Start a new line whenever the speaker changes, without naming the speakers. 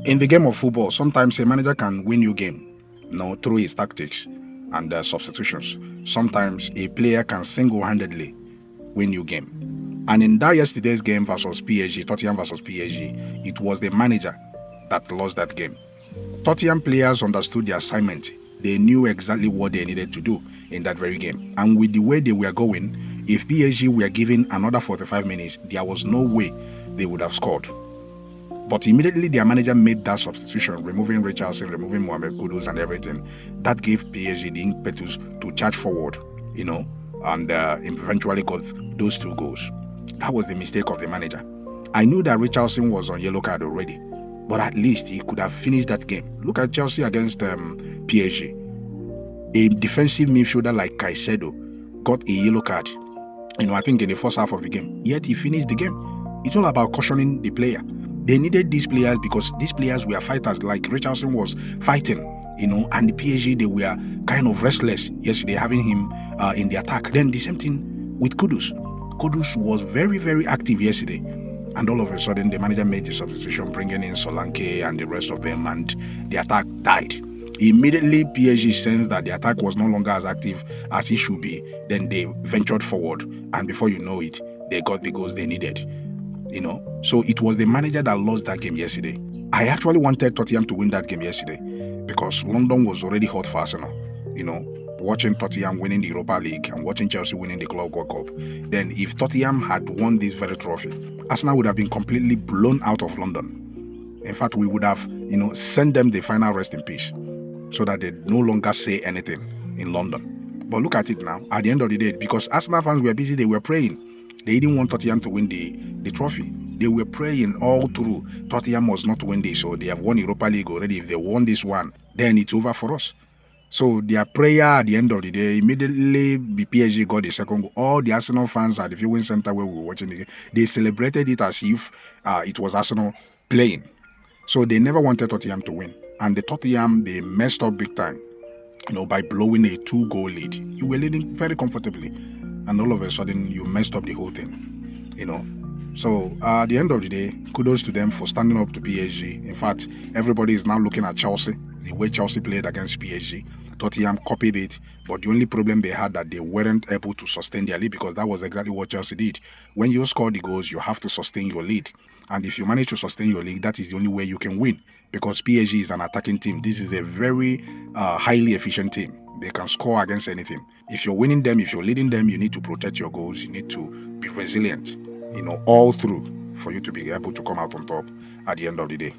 In the game of football, sometimes a manager can win you game, through his tactics and substitutions. Sometimes a player can single-handedly win you game. And in that yesterday's game versus PSG, Tottenham versus PSG, it was the manager that lost that game. Tottenham players understood the assignment. They knew exactly what they needed to do in that very game. And with the way they were going, if PSG were given another 45 minutes, there was no way they would have scored. But immediately their manager made that substitution, removing Richarlison, removing Mohamed Kudus and everything. That gave PSG the impetus to charge forward, and eventually got those 2 goals. That was the mistake of the manager. I knew that Richarlison was on yellow card already, but at least he could have finished that game. Look at Chelsea against PSG. A defensive midfielder like Caicedo got a yellow card, I think in the first half of the game. Yet he finished the game. It's all about cautioning the player. They needed these players because these players were fighters. Like Richarlison was fighting, and the PSG, they were kind of restless yesterday, having him in the attack. Then the same thing with Kudus. Kudus was very, very active yesterday. And all of a sudden, the manager made the substitution, bringing in Solanke and the rest of them, and the attack died. Immediately, PSG sensed that the attack was no longer as active as it should be. Then they ventured forward, and before you know it, they got the goals they needed. So it was the manager that lost that game yesterday. I actually wanted Tottenham to win that game yesterday because London was already hot for Arsenal. Watching Tottenham winning the Europa League and watching Chelsea winning the Club World Cup. Then if Tottenham had won this very trophy, Arsenal would have been completely blown out of London. In fact, we would have, sent them the final rest in peace so that they no longer say anything in London. But look at it now, at the end of the day, because Arsenal fans were busy, they were praying. They didn't want Tottenham to win the trophy. They were praying all through. Tottenham must not win this, so they have won Europa League already. If they won this one, then it's over for us. So their prayer at the end of the day, immediately the PSG got the second goal. All the Arsenal fans at the viewing center where we were watching the game, they celebrated it as if it was Arsenal playing. So they never wanted Tottenham to win. And the Tottenham, they messed up big time, by blowing a 2-goal lead. You were leading very comfortably. And all of a sudden, you messed up the whole thing, So at the end of the day, kudos to them for standing up to PSG. In fact, everybody is now looking at Chelsea, the way Chelsea played against PSG. Tottenham copied it, but the only problem they had that they weren't able to sustain their lead, because that was exactly what Chelsea did. When you score the goals, you have to sustain your lead. And if you manage to sustain your lead, that is the only way you can win, because PSG is an attacking team. This is a very highly efficient team. They can score against anything. If you're winning them, if you're leading them, you need to protect your goals. You need to be resilient, all through, for you to be able to come out on top at the end of the day.